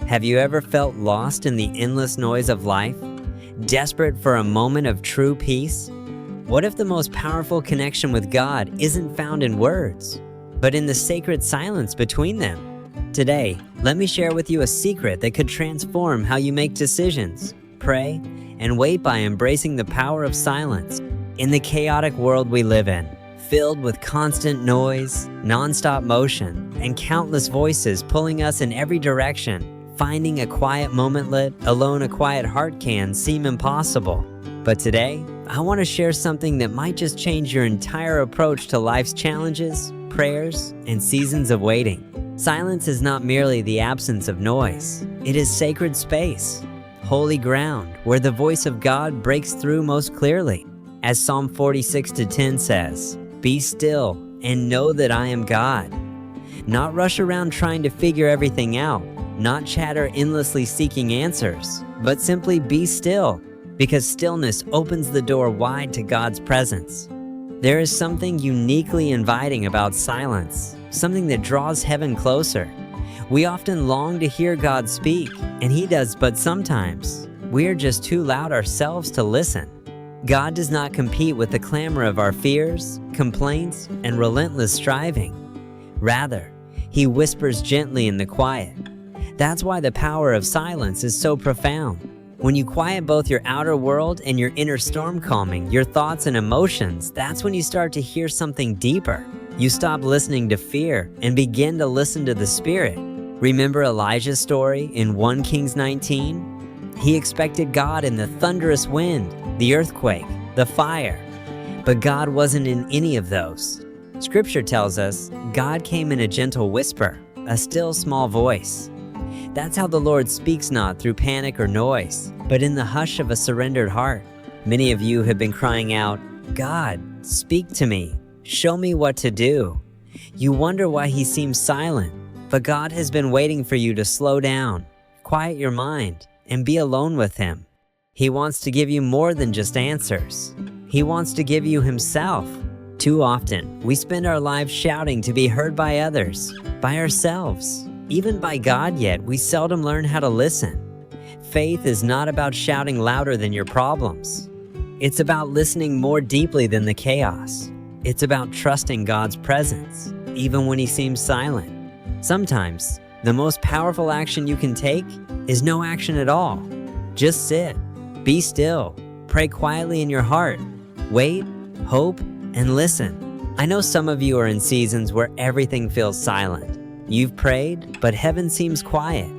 Have you ever felt lost in the endless noise of life, desperate for a moment of true peace? What if the most powerful connection with God isn't found in words, but in the sacred silence between them? Today, let me share with you a secret that could transform how you make decisions, pray, and wait by embracing the power of silence. In the chaotic world we live in, filled with constant noise, non-stop motion, and countless voices pulling us in every direction, finding a quiet moment let alone a quiet heart can seem impossible. But today, I want to share something that might just change your entire approach to life's challenges, prayers, and seasons of waiting. Silence is not merely the absence of noise. It is sacred space, holy ground where the voice of God breaks through most clearly. As Psalm 46:10 says, "Be still and know that I am God." Not rush around trying to figure everything out, not chatter endlessly seeking answers, but simply be still, because stillness opens the door wide to God's presence. There is something uniquely inviting about silence, something that draws heaven closer. We often long to hear God speak, and He does, but sometimes we are just too loud ourselves to listen. God does not compete with the clamor of our fears, complaints, and relentless striving. Rather, He whispers gently in the quiet. That's why the power of silence is so profound. When you quiet both your outer world and your inner storm calming, your thoughts and emotions, that's when you start to hear something deeper. You stop listening to fear and begin to listen to the Spirit. Remember Elijah's story in 1 Kings 19? He expected God in the thunderous wind, the earthquake, the fire. But God wasn't in any of those. Scripture tells us God came in a gentle whisper, a still small voice. That's how the Lord speaks, not through panic or noise, but in the hush of a surrendered heart. Many of you have been crying out, "God, speak to me. Show me what to do." You wonder why He seems silent, but God has been waiting for you to slow down, quiet your mind, and be alone with Him. He wants to give you more than just answers. He wants to give you Himself. Too often, we spend our lives shouting to be heard by others, by ourselves, even by God, yet we seldom learn how to listen. Faith is not about shouting louder than your problems. It's about listening more deeply than the chaos. It's about trusting God's presence, even when He seems silent. Sometimes, the most powerful action you can take is no action at all. Just sit, be still, pray quietly in your heart, wait, hope, and listen. I know some of you are in seasons where everything feels silent. You've prayed, but heaven seems quiet.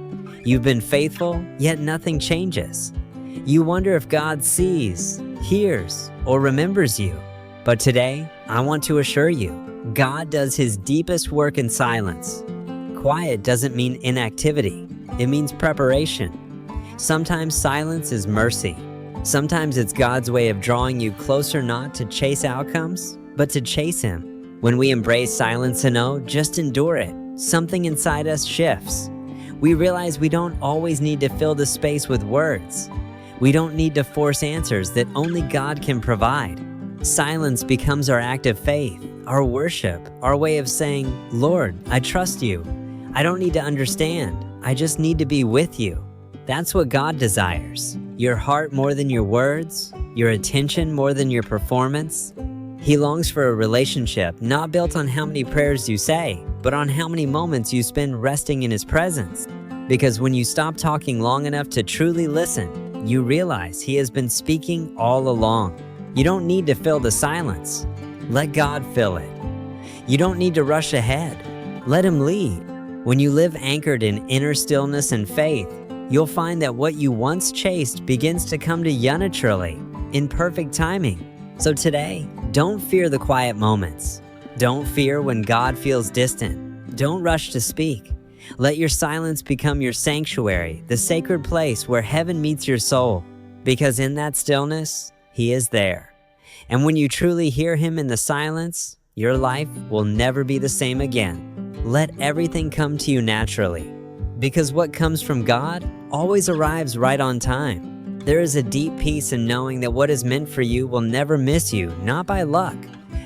You've been faithful, yet nothing changes. You wonder if God sees, hears, or remembers you. But today, I want to assure you, God does His deepest work in silence. Quiet doesn't mean inactivity. It means preparation. Sometimes silence is mercy. Sometimes it's God's way of drawing you closer, not to chase outcomes, but to chase Him. When we embrace silence and know, just endure it, something inside us shifts. We realize we don't always need to fill the space with words. We don't need to force answers that only God can provide. Silence becomes our act of faith, our worship, our way of saying, "Lord, I trust you. I don't need to understand. I just need to be with you." That's what God desires. Your heart more than your words, your attention more than your performance. He longs for a relationship not built on how many prayers you say, but on how many moments you spend resting in His presence. Because when you stop talking long enough to truly listen, you realize He has been speaking all along. You don't need to fill the silence. Let God fill it. You don't need to rush ahead. Let Him lead. When you live anchored in inner stillness and faith, you'll find that what you once chased begins to come to you naturally, in perfect timing. So today, don't fear the quiet moments. Don't fear when God feels distant. Don't rush to speak. Let your silence become your sanctuary, the sacred place where heaven meets your soul. Because in that stillness, He is there. And when you truly hear Him in the silence, your life will never be the same again. Let everything come to you naturally. Because what comes from God always arrives right on time. There is a deep peace in knowing that what is meant for you will never miss you, not by luck,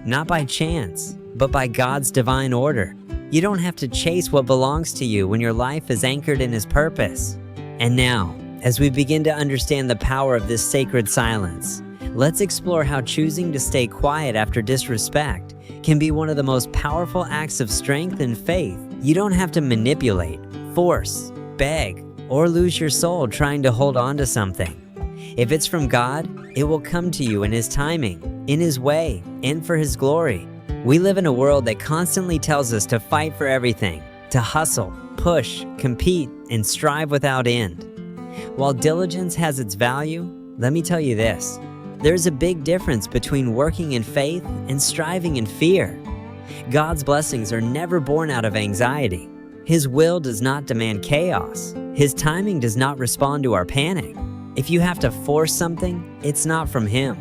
not by chance, but by God's divine order. You don't have to chase what belongs to you when your life is anchored in His purpose. And now, as we begin to understand the power of this sacred silence, let's explore how choosing to stay quiet after disrespect can be one of the most powerful acts of strength and faith. You don't have to manipulate, force, beg, or lose your soul trying to hold on to something. If it's from God, it will come to you in His timing, in His way, and for His glory. We live in a world that constantly tells us to fight for everything, to hustle, push, compete, and strive without end. While diligence has its value, let me tell you this: there's a big difference between working in faith and striving in fear. God's blessings are never born out of anxiety. His will does not demand chaos. His timing does not respond to our panic. If you have to force something, it's not from Him.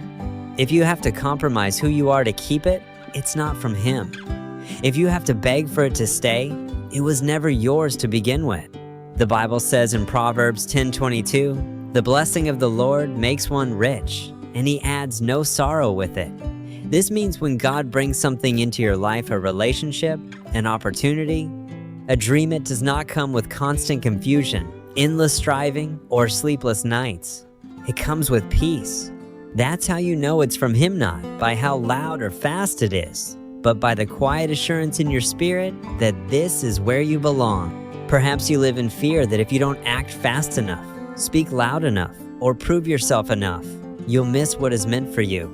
If you have to compromise who you are to keep it, it's not from Him. If you have to beg for it to stay, it was never yours to begin with. The Bible says in Proverbs 10:22, "The blessing of the Lord makes one rich, and He adds no sorrow with it." This means when God brings something into your life, a relationship, an opportunity, a dream, it does not come with constant confusion, endless striving, or sleepless nights. It comes with peace. That's how you know it's from Him, not by how loud or fast it is, but by the quiet assurance in your spirit that this is where you belong. Perhaps you live in fear that if you don't act fast enough, speak loud enough, or prove yourself enough, you'll miss what is meant for you.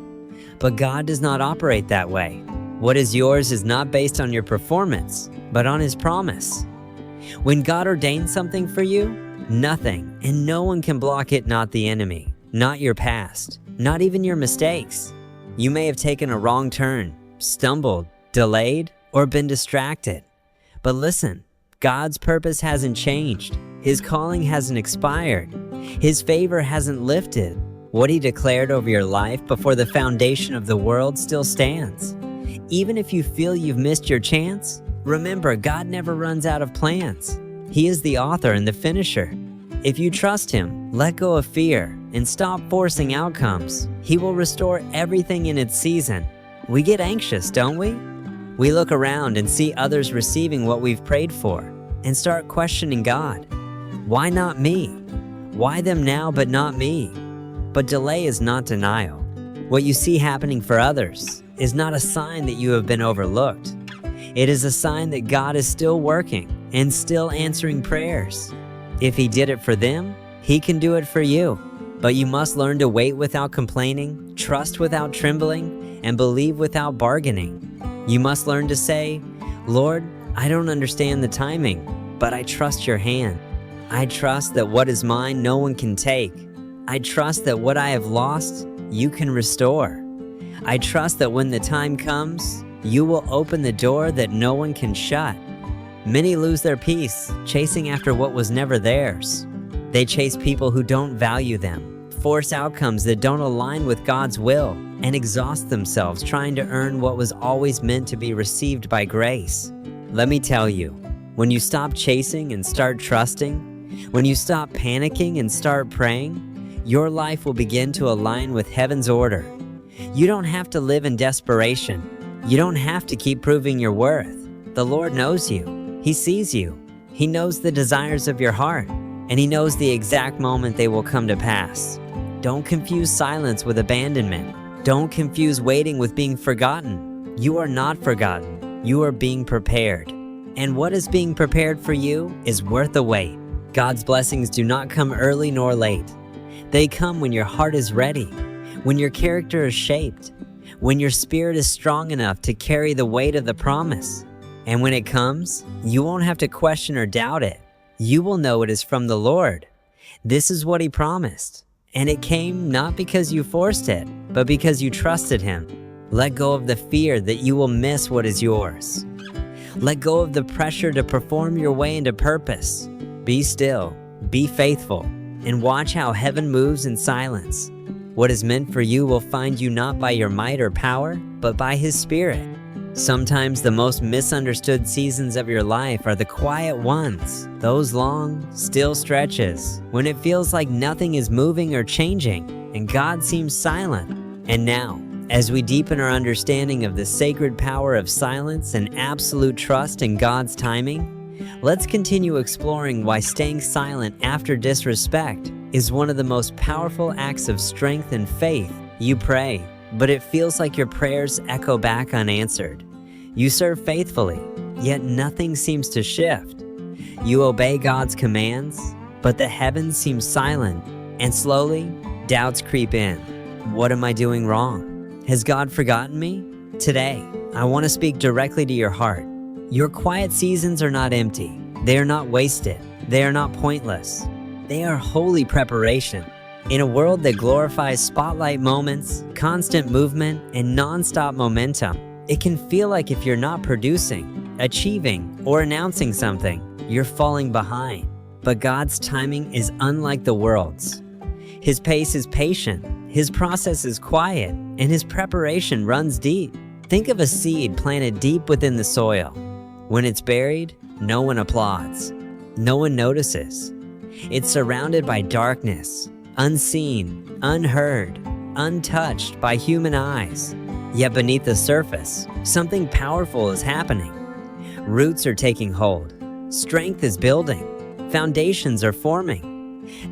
But God does not operate that way. What is yours is not based on your performance, but on His promise. When God ordains something for you, nothing and no one can block it, not the enemy, not your past, not even your mistakes. You may have taken a wrong turn, stumbled, delayed, or been distracted. But listen, God's purpose hasn't changed. His calling hasn't expired. His favor hasn't lifted. What He declared over your life before the foundation of the world still stands. Even if you feel you've missed your chance, remember, God never runs out of plans. He is the author and the finisher. If you trust Him, let go of fear, and stop forcing outcomes. He will restore everything in its season. We get anxious, don't we? We look around and see others receiving what we've prayed for, and start questioning God. Why not me? Why them now but not me? But delay is not denial. What you see happening for others is not a sign that you have been overlooked. It is a sign that God is still working and still answering prayers. If He did it for them, He can do it for you. But you must learn to wait without complaining, trust without trembling, and believe without bargaining. You must learn to say, "Lord, I don't understand the timing, but I trust Your hand. I trust that what is mine no one can take. I trust that what I have lost, You can restore. I trust that when the time comes, You will open the door that no one can shut." Many lose their peace, chasing after what was never theirs. They chase people who don't value them, force outcomes that don't align with God's will, and exhaust themselves trying to earn what was always meant to be received by grace. Let me tell you, when you stop chasing and start trusting, when you stop panicking and start praying, your life will begin to align with heaven's order. You don't have to live in desperation. You don't have to keep proving your worth. The Lord knows you. He sees you. He knows the desires of your heart, and He knows the exact moment they will come to pass. Don't confuse silence with abandonment. Don't confuse waiting with being forgotten. You are not forgotten. You are being prepared. And what is being prepared for you is worth the wait. God's blessings do not come early nor late. They come when your heart is ready, when your character is shaped, when your spirit is strong enough to carry the weight of the promise. And when it comes, you won't have to question or doubt it. You will know it is from the Lord. This is what He promised. And it came not because you forced it, but because you trusted Him. Let go of the fear that you will miss what is yours. Let go of the pressure to perform your way into purpose. Be still, be faithful, and watch how heaven moves in silence. What is meant for you will find you not by your might or power, but by His Spirit. Sometimes the most misunderstood seasons of your life are the quiet ones, those long, still stretches, when it feels like nothing is moving or changing, and God seems silent. And now, As we deepen our understanding of the sacred power of silence and absolute trust in God's timing, let's continue exploring why staying silent after disrespect is one of the most powerful acts of strength and faith. You pray, but it feels like your prayers echo back unanswered. You serve faithfully, yet nothing seems to shift. You obey God's commands, but the heavens seem silent, and slowly, doubts creep in. What am I doing wrong? Has God forgotten me? Today, I want to speak directly to your heart. Your quiet seasons are not empty. They are not wasted. They are not pointless. They are holy preparation. In a world that glorifies spotlight moments, constant movement, and non-stop momentum, it can feel like if you're not producing, achieving, or announcing something, you're falling behind. But God's timing is unlike the world's. His pace is patient, His process is quiet, and His preparation runs deep. Think of a seed planted deep within the soil. When it's buried, no one applauds. No one notices. It's surrounded by darkness, unseen, unheard, untouched by human eyes. Yet beneath the surface, something powerful is happening. Roots are taking hold. Strength is building. Foundations are forming.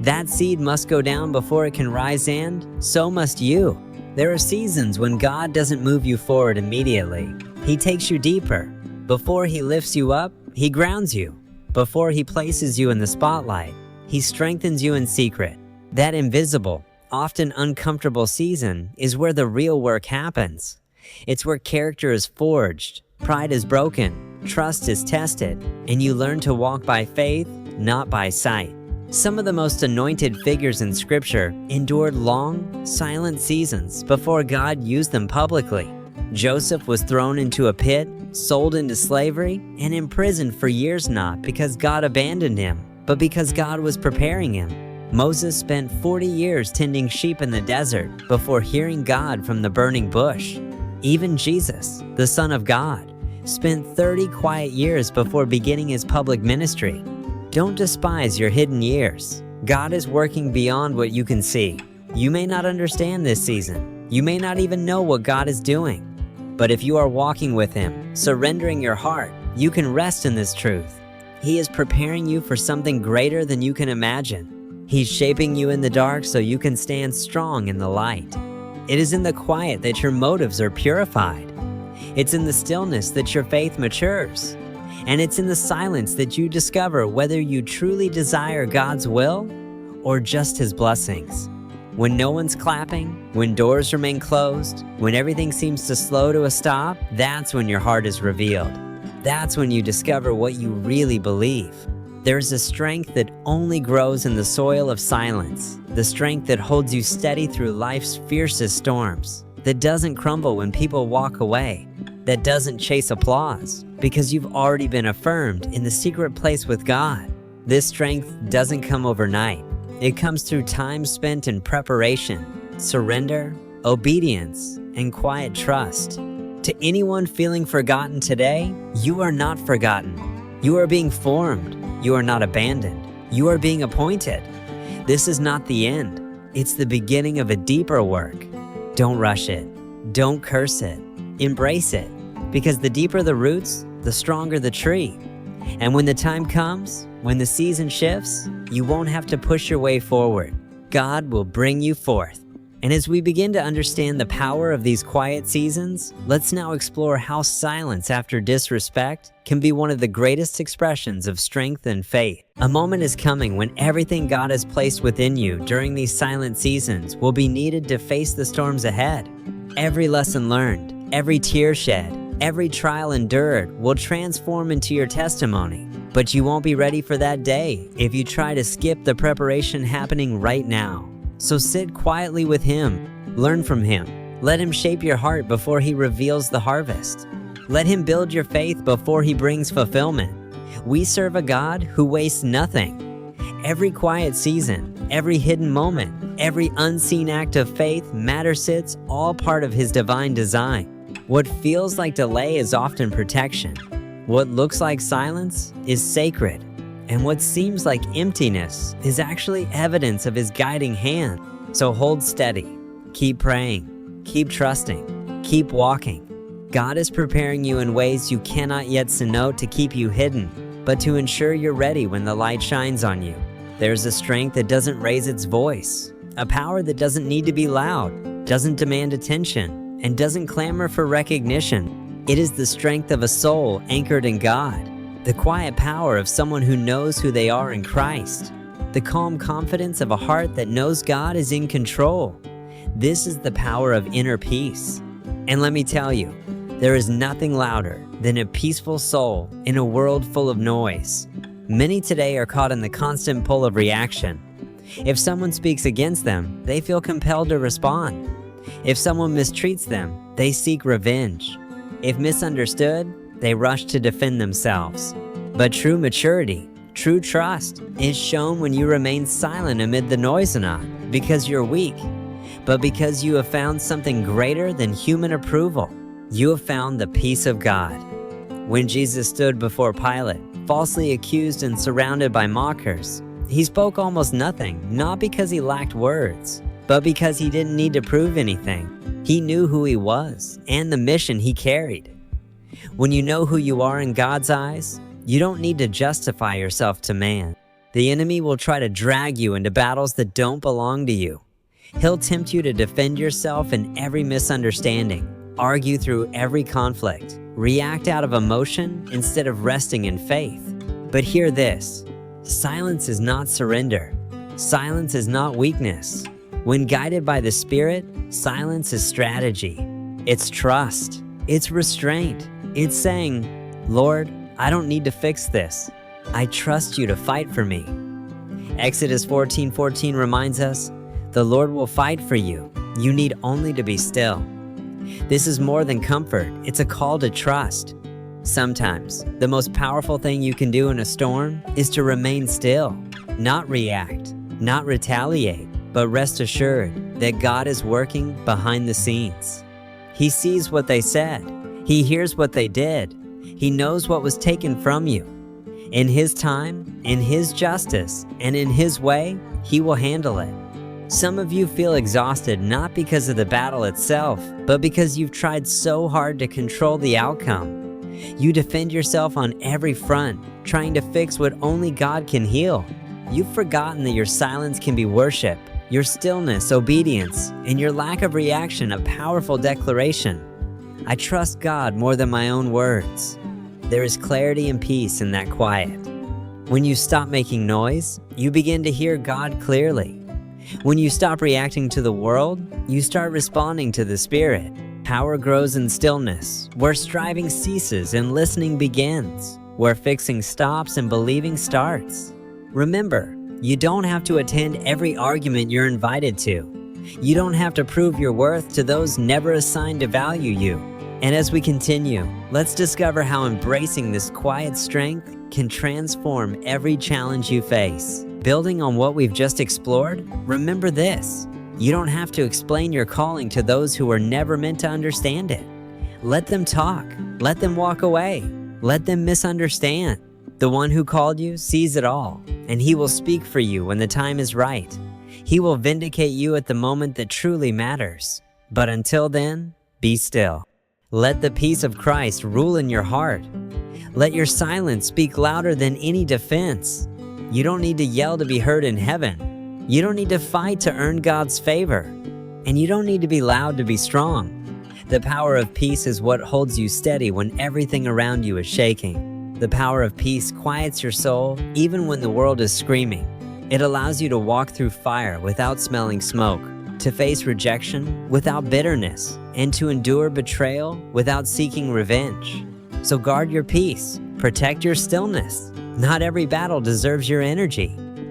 That seed must go down before it can rise, and so must you. There are seasons when God doesn't move you forward immediately. He takes you deeper. Before He lifts you up, He grounds you. Before He places you in the spotlight, He strengthens you in secret. That invisible, often uncomfortable season is where the real work happens. It's where character is forged, pride is broken, trust is tested, and you learn to walk by faith, not by sight. Some of the most anointed figures in Scripture endured long, silent seasons before God used them publicly. Joseph was thrown into a pit, sold into slavery, and imprisoned for years, not because God abandoned him, but because God was preparing him. Moses spent 40 years tending sheep in the desert before hearing God from the burning bush. Even Jesus, the Son of God, spent 30 quiet years before beginning His public ministry. Don't despise your hidden years. God is working beyond what you can see. You may not understand this season. You may not even know what God is doing. But if you are walking with Him, surrendering your heart, you can rest in this truth. He is preparing you for something greater than you can imagine. He's shaping you in the dark so you can stand strong in the light. It is in the quiet that your motives are purified. It's in the stillness that your faith matures. And it's in the silence that you discover whether you truly desire God's will or just His blessings. When no one's clapping, when doors remain closed, when everything seems to slow to a stop, that's when your heart is revealed. That's when you discover what you really believe. There's a strength that only grows in the soil of silence, the strength that holds you steady through life's fiercest storms, that doesn't crumble when people walk away, that doesn't chase applause, because you've already been affirmed in the secret place with God. This strength doesn't come overnight. It comes through time spent in preparation, surrender, obedience, and quiet trust. To anyone feeling forgotten today, you are not forgotten. You are being formed. You are not abandoned. You are being appointed. This is not the end. It's the beginning of a deeper work. Don't rush it. Don't curse it. Embrace it. Because the deeper the roots, the stronger the tree. And when the time comes, when the season shifts, you won't have to push your way forward. God will bring you forth. And as we begin to understand the power of these quiet seasons, let's now explore how silence after disrespect can be one of the greatest expressions of strength and faith. A moment is coming when everything God has placed within you during these silent seasons will be needed to face the storms ahead. Every lesson learned, every tear shed, every trial endured will transform into your testimony. But you won't be ready for that day if you try to skip the preparation happening right now. So sit quietly with Him, learn from Him. Let Him shape your heart before He reveals the harvest. Let Him build your faith before He brings fulfillment. We serve a God who wastes nothing. Every quiet season, every hidden moment, every unseen act of faith matters. It's all part of His divine design. What feels like delay is often protection. What looks like silence is sacred. And what seems like emptiness is actually evidence of His guiding hand. So hold steady, keep praying, Keep trusting. Keep walking. God is preparing you in ways you cannot yet denote to keep you hidden, but to ensure you're ready when the light shines on you. There's a strength that doesn't raise its voice, a power that doesn't need to be loud, doesn't demand attention, and doesn't clamor for recognition. It is the strength of a soul anchored in God, the quiet power of someone who knows who they are in Christ, the calm confidence of a heart that knows God is in control. This is the power of inner peace. And let me tell you, there is nothing louder than a peaceful soul in a world full of noise. Many today are caught in the constant pull of reaction. If someone speaks against them, they feel compelled to respond. If someone mistreats them, they seek revenge. If misunderstood, they rush to defend themselves. But true maturity, true trust, is shown when you remain silent amid the noise, not because you're weak, but because you have found something greater than human approval. You have found the peace of God. When Jesus stood before Pilate, falsely accused and surrounded by mockers, he spoke almost nothing, not because he lacked words, but because he didn't need to prove anything. He knew who he was and the mission he carried. When you know who you are in God's eyes, you don't need to justify yourself to man. The enemy will try to drag you into battles that don't belong to you. He'll tempt you to defend yourself in every misunderstanding, argue through every conflict, react out of emotion instead of resting in faith. But hear this, silence is not surrender. Silence is not weakness. When guided by the Spirit, silence is strategy. It's trust. It's restraint. It's saying, Lord, I don't need to fix this. I trust you to fight for me. Exodus 14:14 reminds us, the Lord will fight for you. You need only to be still. This is more than comfort. It's a call to trust. Sometimes, the most powerful thing you can do in a storm is to remain still, not react, not retaliate, but rest assured that God is working behind the scenes. He sees what they said. He hears what they did. He knows what was taken from you. In His time, in His justice, and in His way, He will handle it. Some of you feel exhausted not because of the battle itself, but because you've tried so hard to control the outcome. You defend yourself on every front, trying to fix what only God can heal. You've forgotten that your silence can be worship, your stillness, obedience, and your lack of reaction, a powerful declaration. I trust God more than my own words. There is clarity and peace in that quiet. When you stop making noise, you begin to hear God clearly. When you stop reacting to the world, you start responding to the Spirit. Power grows in stillness, where striving ceases and listening begins, where fixing stops and believing starts. Remember, you don't have to attend every argument you're invited to. You don't have to prove your worth to those never assigned to value you. And as we continue, let's discover how embracing this quiet strength can transform every challenge you face. Building on what we've just explored, remember this: you don't have to explain your calling to those who were never meant to understand it. Let them talk. Let them walk away. Let them misunderstand. The one who called you sees it all, and He will speak for you when the time is right. He will vindicate you at the moment that truly matters. But until then, be still. Let the peace of Christ rule in your heart. Let your silence speak louder than any defense. You don't need to yell to be heard in heaven. You don't need to fight to earn God's favor. And you don't need to be loud to be strong. The power of peace is what holds you steady when everything around you is shaking. The power of peace quiets your soul even when the world is screaming. It allows you to walk through fire without smelling smoke, to face rejection without bitterness, and to endure betrayal without seeking revenge. So guard your peace. Protect your stillness. Not every battle deserves your energy.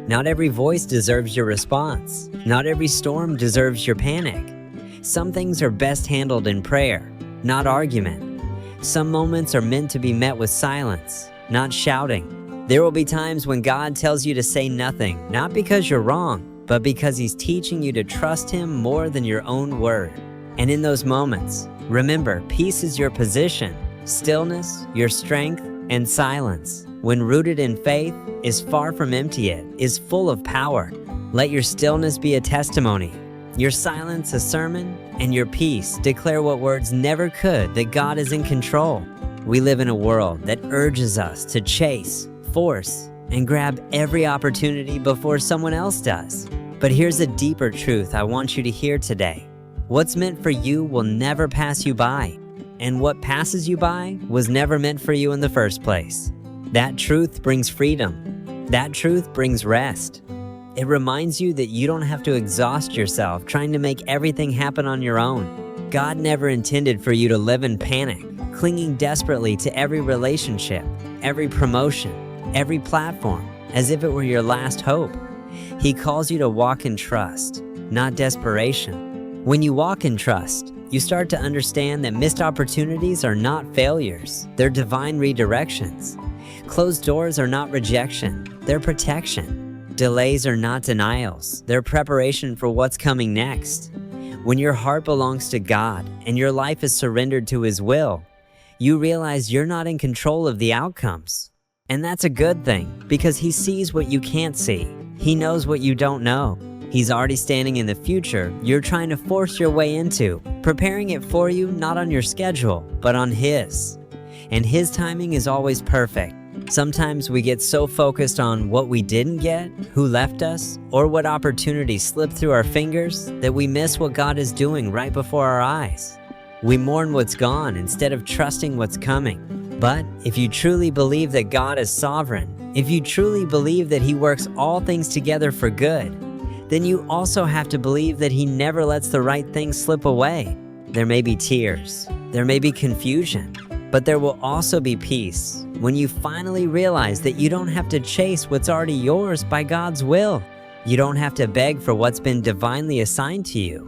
Not every voice deserves your response. Not every storm deserves your panic. Some things are best handled in prayer, not argument. Some moments are meant to be met with silence, not shouting. There will be times when God tells you to say nothing, not because you're wrong, but because He's teaching you to trust Him more than your own word. And in those moments, remember, peace is your position, stillness, your strength, and silence, when rooted in faith, is far from empty. It is full of power. Let your stillness be a testimony. your silence a sermon, and your peace declare what words never could, that God is in control. We live in a world that urges us to chase, force, and grab every opportunity before someone else does. But here's a deeper truth I want you to hear today. What's meant for you will never pass you by, and what passes you by was never meant for you in the first place. That truth brings freedom. That truth brings rest. It reminds you that you don't have to exhaust yourself trying to make everything happen on your own. God never intended for you to live in panic, clinging desperately to every relationship, every promotion, every platform, as if it were your last hope. He calls you to walk in trust, not desperation. When you walk in trust, you start to understand that missed opportunities are not failures, they're divine redirections. Closed doors are not rejection, they're protection. Delays are not denials, they're preparation for what's coming next. When your heart belongs to God and your life is surrendered to His will, you realize you're not in control of the outcomes. And that's a good thing, because He sees what you can't see. He knows what you don't know. He's already standing in the future you're trying to force your way into, preparing it for you not on your schedule, but on His. And His timing is always perfect. Sometimes we get so focused on what we didn't get, who left us, or what opportunities slipped through our fingers that we miss what God is doing right before our eyes. We mourn what's gone instead of trusting what's coming. But if you truly believe that God is sovereign, if you truly believe that He works all things together for good, then you also have to believe that He never lets the right things slip away. There may be tears, there may be confusion, but there will also be peace when you finally realize that you don't have to chase what's already yours by God's will. You don't have to beg for what's been divinely assigned to you.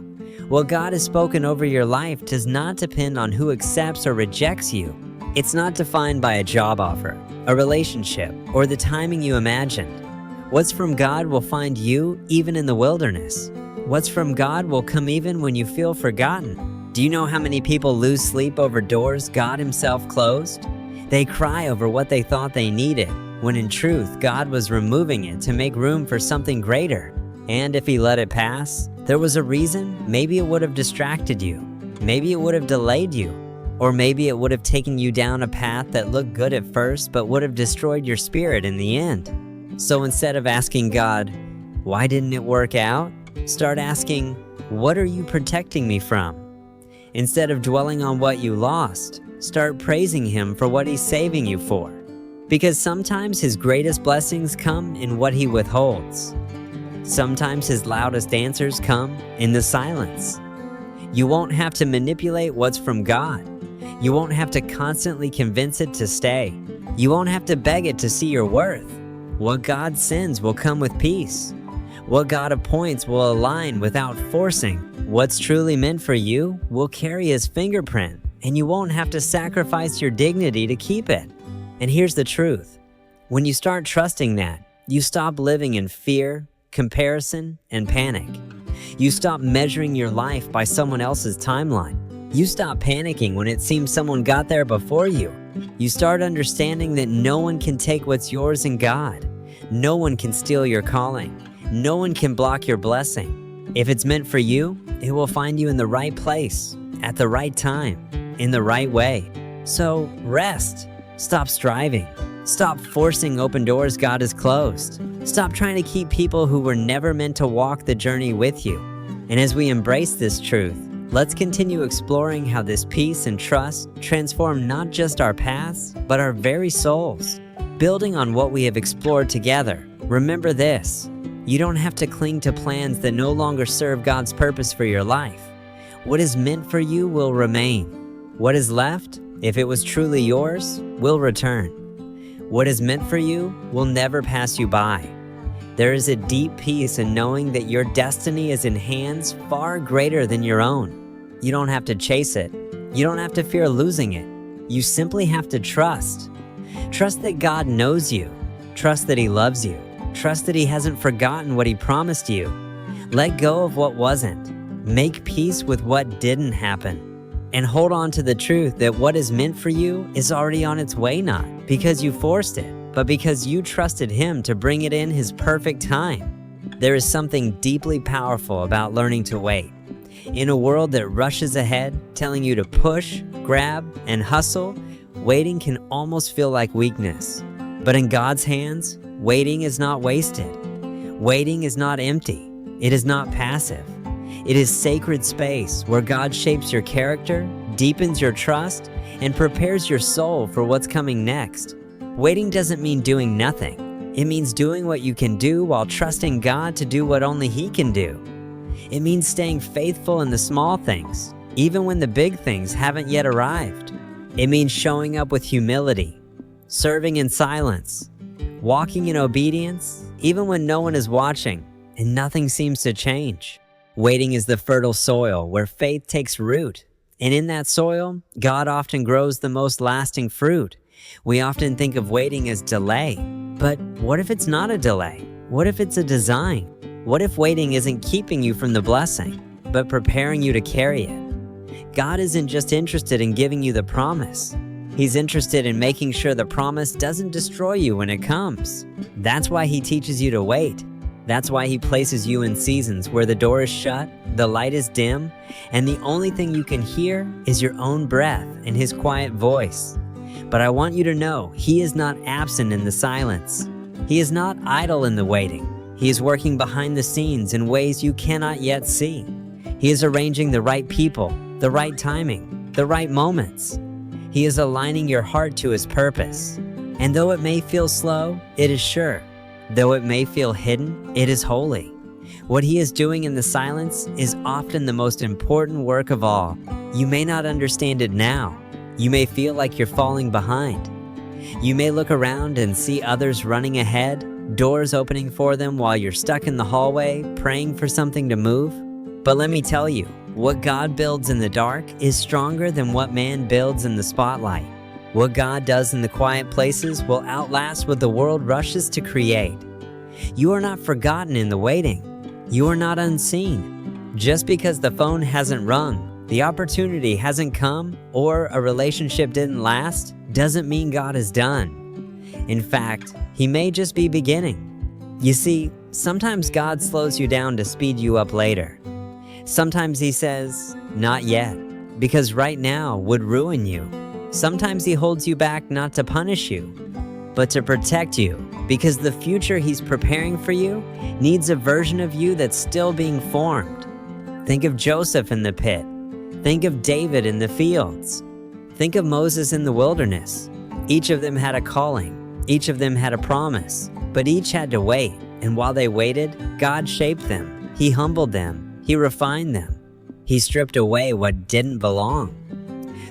What God has spoken over your life does not depend on who accepts or rejects you. It's not defined by a job offer, a relationship, or the timing you imagined. What's from God will find you even in the wilderness. What's from God will come even when you feel forgotten. Do you know how many people lose sleep over doors God Himself closed? They cry over what they thought they needed, when in truth God was removing it to make room for something greater. And if He let it pass, there was a reason. Maybe it would have distracted you. Maybe it would have delayed you. Or maybe it would have taken you down a path that looked good at first but would have destroyed your spirit in the end. So instead of asking God, why didn't it work out? Start asking, what are you protecting me from? Instead of dwelling on what you lost, start praising Him for what He's saving you for. Because sometimes His greatest blessings come in what He withholds. Sometimes His loudest answers come in the silence. You won't have to manipulate what's from God. You won't have to constantly convince it to stay. You won't have to beg it to see your worth. What God sends will come with peace. What God appoints will align without forcing. What's truly meant for you will carry His fingerprint, and you won't have to sacrifice your dignity to keep it. And here's the truth. When you start trusting that, you stop living in fear, comparison, and panic. You stop measuring your life by someone else's timeline. You stop panicking when it seems someone got there before you. You start understanding that no one can take what's yours in God. No one can steal your calling. No one can block your blessing. If it's meant for you, it will find you in the right place, at the right time, in the right way. So rest. Stop striving. Stop forcing open doors God has closed. Stop trying to keep people who were never meant to walk the journey with you. And as we embrace this truth, let's continue exploring how this peace and trust transform not just our paths, but our very souls. Building on what we have explored together, remember this: you don't have to cling to plans that no longer serve God's purpose for your life. What is meant for you will remain. What is left, if it was truly yours, will return. What is meant for you will never pass you by. There is a deep peace in knowing that your destiny is in hands far greater than your own. You don't have to chase it. You don't have to fear losing it. You simply have to trust. Trust that God knows you. Trust that He loves you. Trust that He hasn't forgotten what He promised you. Let go of what wasn't. Make peace with what didn't happen. And hold on to the truth that what is meant for you is already on its way, not because you forced it, but because you trusted Him to bring it in His perfect time. There is something deeply powerful about learning to wait. In a world that rushes ahead, telling you to push, grab, and hustle, waiting can almost feel like weakness. But in God's hands, waiting is not wasted. Waiting is not empty. It is not passive. It is sacred space where God shapes your character, deepens your trust, and prepares your soul for what's coming next. Waiting doesn't mean doing nothing. It means doing what you can do while trusting God to do what only He can do. It means staying faithful in the small things, even when the big things haven't yet arrived. It means showing up with humility, serving in silence, walking in obedience, even when no one is watching and nothing seems to change. Waiting is the fertile soil where faith takes root. And in that soil, God often grows the most lasting fruit. We often think of waiting as delay. But what if it's not a delay? What if it's a design? What if waiting isn't keeping you from the blessing, but preparing you to carry it? God isn't just interested in giving you the promise. He's interested in making sure the promise doesn't destroy you when it comes. That's why He teaches you to wait. That's why He places you in seasons where the door is shut, the light is dim, and the only thing you can hear is your own breath and His quiet voice. But I want you to know He is not absent in the silence. He is not idle in the waiting. He is working behind the scenes in ways you cannot yet see. He is arranging the right people, the right timing, the right moments. He is aligning your heart to His purpose. And though it may feel slow, it is sure. Though it may feel hidden, it is holy. What He is doing in the silence is often the most important work of all. You may not understand it now. You may feel like you're falling behind. You may look around and see others running ahead, doors opening for them while you're stuck in the hallway, praying for something to move. But let me tell you, what God builds in the dark is stronger than what man builds in the spotlight. What God does in the quiet places will outlast what the world rushes to create. You are not forgotten in the waiting. You are not unseen. Just because the phone hasn't rung, the opportunity hasn't come, or a relationship didn't last, doesn't mean God is done. In fact, He may just be beginning. You see, sometimes God slows you down to speed you up later. Sometimes He says, "Not yet," because right now would ruin you. Sometimes He holds you back not to punish you, but to protect you, because the future He's preparing for you needs a version of you that's still being formed. Think of Joseph in the pit. Think of David in the fields. Think of Moses in the wilderness. Each of them had a calling. Each of them had a promise, but each had to wait. And while they waited, God shaped them. He humbled them. He refined them. He stripped away what didn't belong.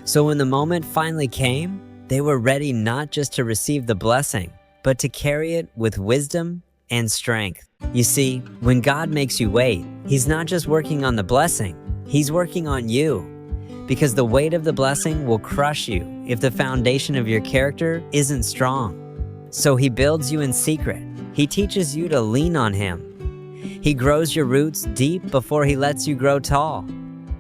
So when the moment finally came, they were ready not just to receive the blessing, but to carry it with wisdom and strength. You see, when God makes you wait, He's not just working on the blessing, He's working on you. Because the weight of the blessing will crush you if the foundation of your character isn't strong. So He builds you in secret. He teaches you to lean on Him. He grows your roots deep before He lets you grow tall.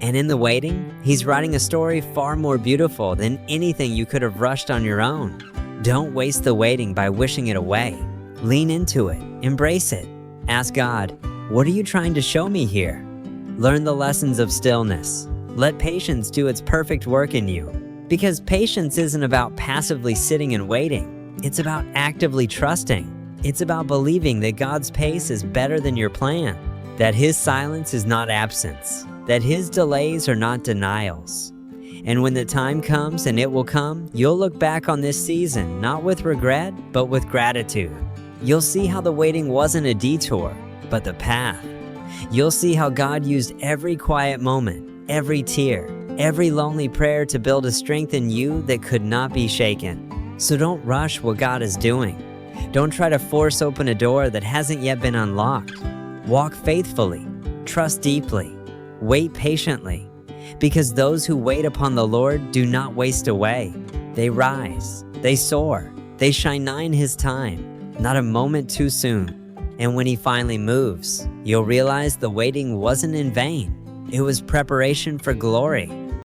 And in the waiting, He's writing a story far more beautiful than anything you could have rushed on your own. Don't waste the waiting by wishing it away. Lean into it. Embrace it. Ask God, "What are you trying to show me here?" Learn the lessons of stillness. Let patience do its perfect work in you. Because patience isn't about passively sitting and waiting. It's about actively trusting. It's about believing that God's pace is better than your plan. That His silence is not absence. That His delays are not denials. And when the time comes, and it will come, you'll look back on this season, not with regret, but with gratitude. You'll see how the waiting wasn't a detour, but the path. You'll see how God used every quiet moment, every tear, every lonely prayer to build a strength in you that could not be shaken. So don't rush what God is doing. Don't try to force open a door that hasn't yet been unlocked. Walk faithfully, trust deeply, wait patiently, because those who wait upon the Lord do not waste away. They rise, they soar, they shine in His time, not a moment too soon. And when He finally moves, you'll realize the waiting wasn't in vain. It was preparation for glory.